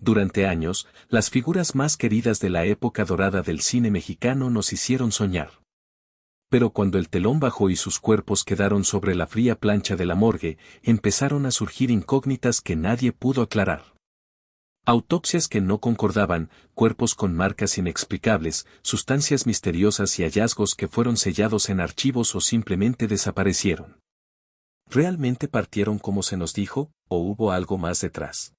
Durante años, las figuras más queridas de la época dorada del cine mexicano nos hicieron soñar. Pero cuando el telón bajó y sus cuerpos quedaron sobre la fría plancha de la morgue, empezaron a surgir incógnitas que nadie pudo aclarar. Autopsias que no concordaban, cuerpos con marcas inexplicables, sustancias misteriosas y hallazgos que fueron sellados en archivos o simplemente desaparecieron. ¿Realmente partieron como se nos dijo, o hubo algo más detrás?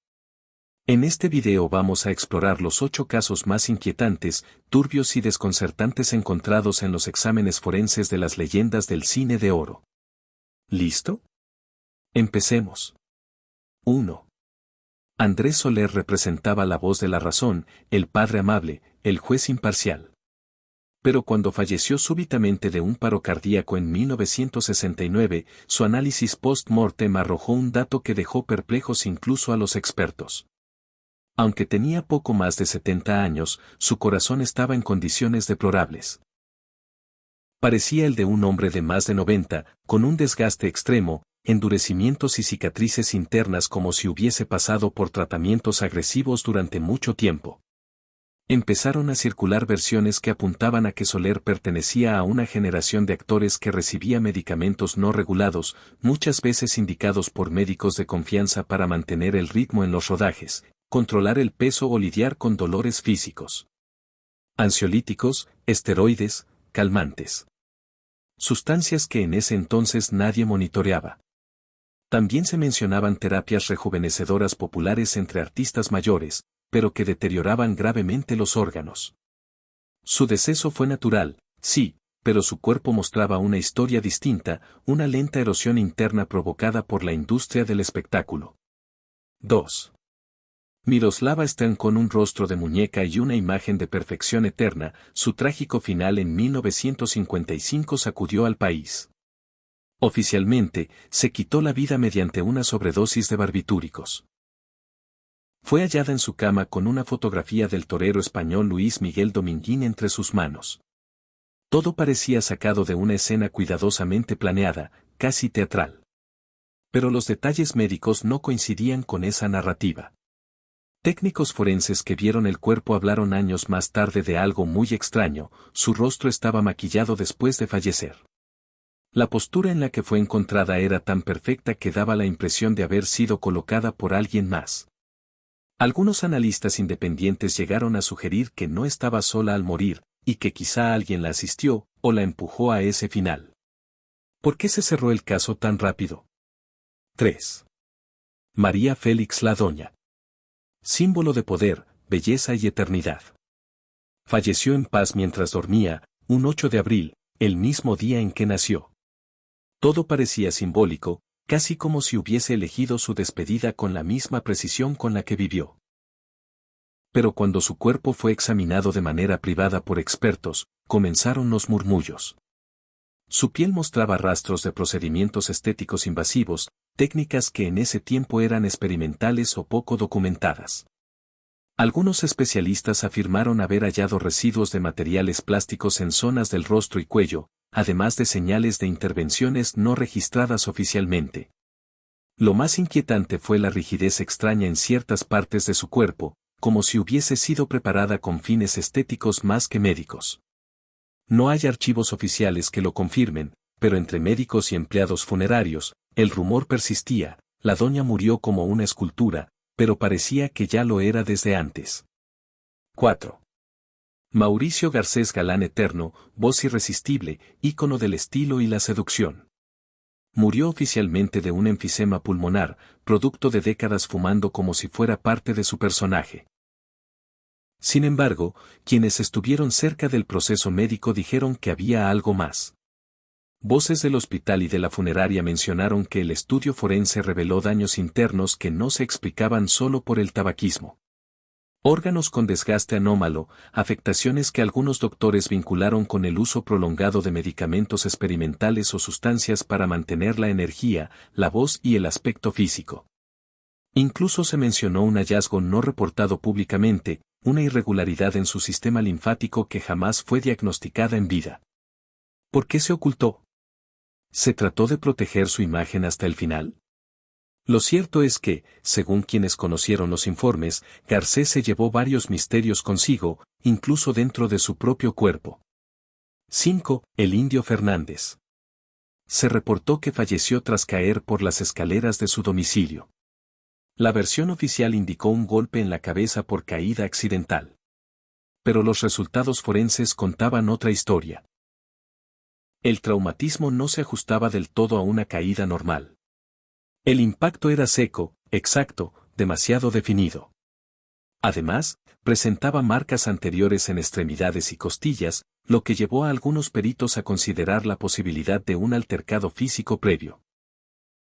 En este video vamos a explorar los 8 casos más inquietantes, turbios y desconcertantes encontrados en los exámenes forenses de las leyendas del cine de oro. ¿Listo? Empecemos. 1. Andrés Soler representaba la voz de la razón, el padre amable, el juez imparcial. Pero cuando falleció súbitamente de un paro cardíaco en 1969, su análisis post-mortem arrojó un dato que dejó perplejos incluso a los expertos. Aunque tenía poco más de 70 años, su corazón estaba en condiciones deplorables. Parecía el de un hombre de más de 90, con un desgaste extremo, endurecimientos y cicatrices internas como si hubiese pasado por tratamientos agresivos durante mucho tiempo. Empezaron a circular versiones que apuntaban a que Soler pertenecía a una generación de actores que recibía medicamentos no regulados, muchas veces indicados por médicos de confianza para mantener el ritmo en los rodajes, controlar el peso o lidiar con dolores físicos. Ansiolíticos, esteroides, calmantes. Sustancias que en ese entonces nadie monitoreaba. También se mencionaban terapias rejuvenecedoras populares entre artistas mayores, pero que deterioraban gravemente los órganos. Su deceso fue natural, sí, pero su cuerpo mostraba una historia distinta, una lenta erosión interna provocada por la industria del espectáculo. 2. Miroslava Stern, con un rostro de muñeca y una imagen de perfección eterna, su trágico final en 1955 sacudió al país. Oficialmente, se quitó la vida mediante una sobredosis de barbitúricos. Fue hallada en su cama con una fotografía del torero español Luis Miguel Dominguín entre sus manos. Todo parecía sacado de una escena cuidadosamente planeada, casi teatral. Pero los detalles médicos no coincidían con esa narrativa. Técnicos forenses que vieron el cuerpo hablaron años más tarde de algo muy extraño: su rostro estaba maquillado después de fallecer. La postura en la que fue encontrada era tan perfecta que daba la impresión de haber sido colocada por alguien más. Algunos analistas independientes llegaron a sugerir que no estaba sola al morir, y que quizá alguien la asistió, o la empujó a ese final. ¿Por qué se cerró el caso tan rápido? 3. María Félix La Doña. Símbolo de poder, belleza y eternidad. Falleció en paz mientras dormía, un 8 de abril, el mismo día en que nació. Todo parecía simbólico, casi como si hubiese elegido su despedida con la misma precisión con la que vivió. Pero cuando su cuerpo fue examinado de manera privada por expertos, comenzaron los murmullos. Su piel mostraba rastros de procedimientos estéticos invasivos, técnicas que en ese tiempo eran experimentales o poco documentadas. Algunos especialistas afirmaron haber hallado residuos de materiales plásticos en zonas del rostro y cuello, además de señales de intervenciones no registradas oficialmente. Lo más inquietante fue la rigidez extraña en ciertas partes de su cuerpo, como si hubiese sido preparada con fines estéticos más que médicos. No hay archivos oficiales que lo confirmen, pero entre médicos y empleados funerarios, el rumor persistía: la doña murió como una escultura, pero parecía que ya lo era desde antes. 4. Mauricio Garcés Galán eterno, voz irresistible, ícono del estilo y la seducción. Murió oficialmente de un enfisema pulmonar, producto de décadas fumando como si fuera parte de su personaje. Sin embargo, quienes estuvieron cerca del proceso médico dijeron que había algo más. Voces del hospital y de la funeraria mencionaron que el estudio forense reveló daños internos que no se explicaban solo por el tabaquismo. Órganos con desgaste anómalo, afectaciones que algunos doctores vincularon con el uso prolongado de medicamentos experimentales o sustancias para mantener la energía, la voz y el aspecto físico. Incluso se mencionó un hallazgo no reportado públicamente, una irregularidad en su sistema linfático que jamás fue diagnosticada en vida. ¿Por qué se ocultó? ¿Se trató de proteger su imagen hasta el final? Lo cierto es que, según quienes conocieron los informes, Garcés se llevó varios misterios consigo, incluso dentro de su propio cuerpo. 5. El Indio Fernández. Se reportó que falleció tras caer por las escaleras de su domicilio. La versión oficial indicó un golpe en la cabeza por caída accidental. Pero los resultados forenses contaban otra historia. El traumatismo no se ajustaba del todo a una caída normal. El impacto era seco, exacto, demasiado definido. Además, presentaba marcas anteriores en extremidades y costillas, lo que llevó a algunos peritos a considerar la posibilidad de un altercado físico previo.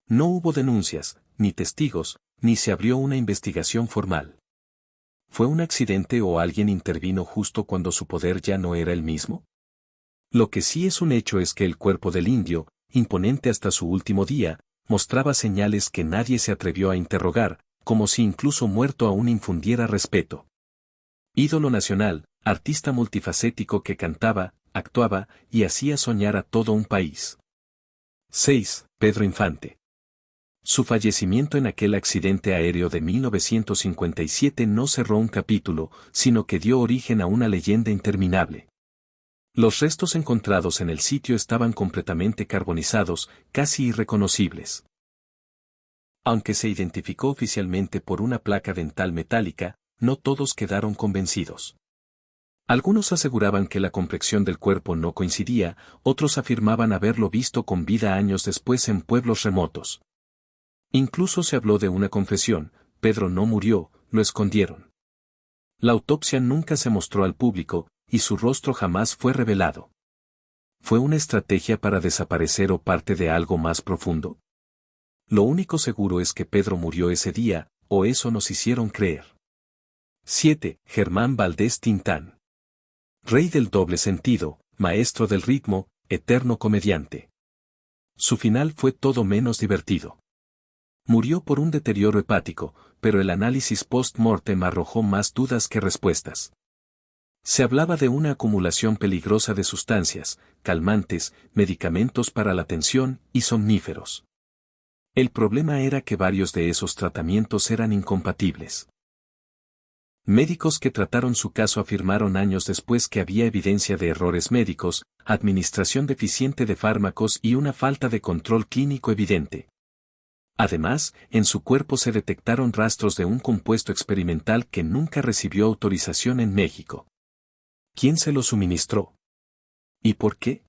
No hubo denuncias, ni testigos, ni se abrió una investigación formal. ¿Fue un accidente o alguien intervino justo cuando su poder ya no era el mismo? Lo que sí es un hecho es que el cuerpo del indio, imponente hasta su último día, mostraba señales que nadie se atrevió a interrogar, como si incluso muerto aún infundiera respeto. Ídolo nacional, artista multifacético que cantaba, actuaba y hacía soñar a todo un país. 6. Pedro Infante. Su fallecimiento en aquel accidente aéreo de 1957 no cerró un capítulo, sino que dio origen a una leyenda interminable. Los restos encontrados en el sitio estaban completamente carbonizados, casi irreconocibles. Aunque se identificó oficialmente por una placa dental metálica, no todos quedaron convencidos. Algunos aseguraban que la complexión del cuerpo no coincidía, otros afirmaban haberlo visto con vida años después en pueblos remotos. Incluso se habló de una confesión: Pedro no murió, lo escondieron. La autopsia nunca se mostró al público, y su rostro jamás fue revelado. ¿Fue una estrategia para desaparecer o parte de algo más profundo? Lo único seguro es que Pedro murió ese día, o eso nos hicieron creer. 7. Germán Valdés Tintán. Rey del doble sentido, maestro del ritmo, eterno comediante. Su final fue todo menos divertido. Murió por un deterioro hepático, pero el análisis post-mortem arrojó más dudas que respuestas. Se hablaba de una acumulación peligrosa de sustancias, calmantes, medicamentos para la tensión y somníferos. El problema era que varios de esos tratamientos eran incompatibles. Médicos que trataron su caso afirmaron años después que había evidencia de errores médicos, administración deficiente de fármacos y una falta de control clínico evidente. Además, en su cuerpo se detectaron rastros de un compuesto experimental que nunca recibió autorización en México. ¿Quién se lo suministró? ¿Y por qué?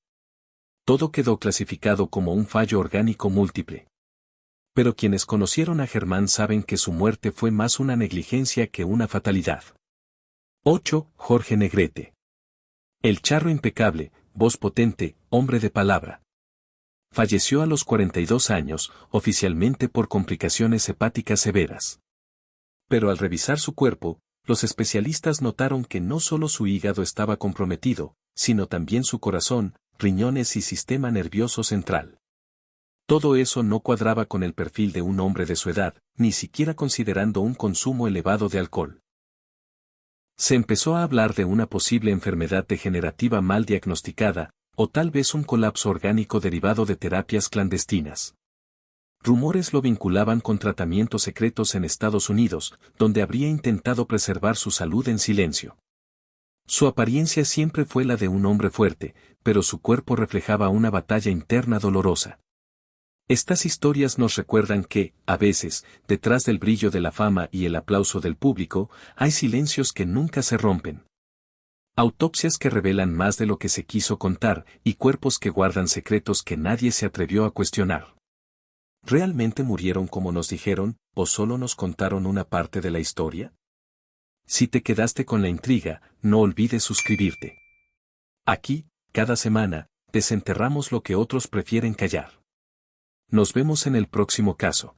Todo quedó clasificado como un fallo orgánico múltiple. Pero quienes conocieron a Germán saben que su muerte fue más una negligencia que una fatalidad. 8. Jorge Negrete. El charro impecable, voz potente, hombre de palabra. Falleció a los 42 años, oficialmente por complicaciones hepáticas severas. Pero al revisar su cuerpo, los especialistas notaron que no solo su hígado estaba comprometido, sino también su corazón, riñones y sistema nervioso central. Todo eso no cuadraba con el perfil de un hombre de su edad, ni siquiera considerando un consumo elevado de alcohol. Se empezó a hablar de una posible enfermedad degenerativa mal diagnosticada, o tal vez un colapso orgánico derivado de terapias clandestinas. Rumores lo vinculaban con tratamientos secretos en Estados Unidos, donde habría intentado preservar su salud en silencio. Su apariencia siempre fue la de un hombre fuerte, pero su cuerpo reflejaba una batalla interna dolorosa. Estas historias nos recuerdan que, a veces, detrás del brillo de la fama y el aplauso del público, hay silencios que nunca se rompen. Autopsias que revelan más de lo que se quiso contar, y cuerpos que guardan secretos que nadie se atrevió a cuestionar. ¿Realmente murieron como nos dijeron, o solo nos contaron una parte de la historia? Si te quedaste con la intriga, no olvides suscribirte. Aquí, cada semana, desenterramos lo que otros prefieren callar. Nos vemos en el próximo caso.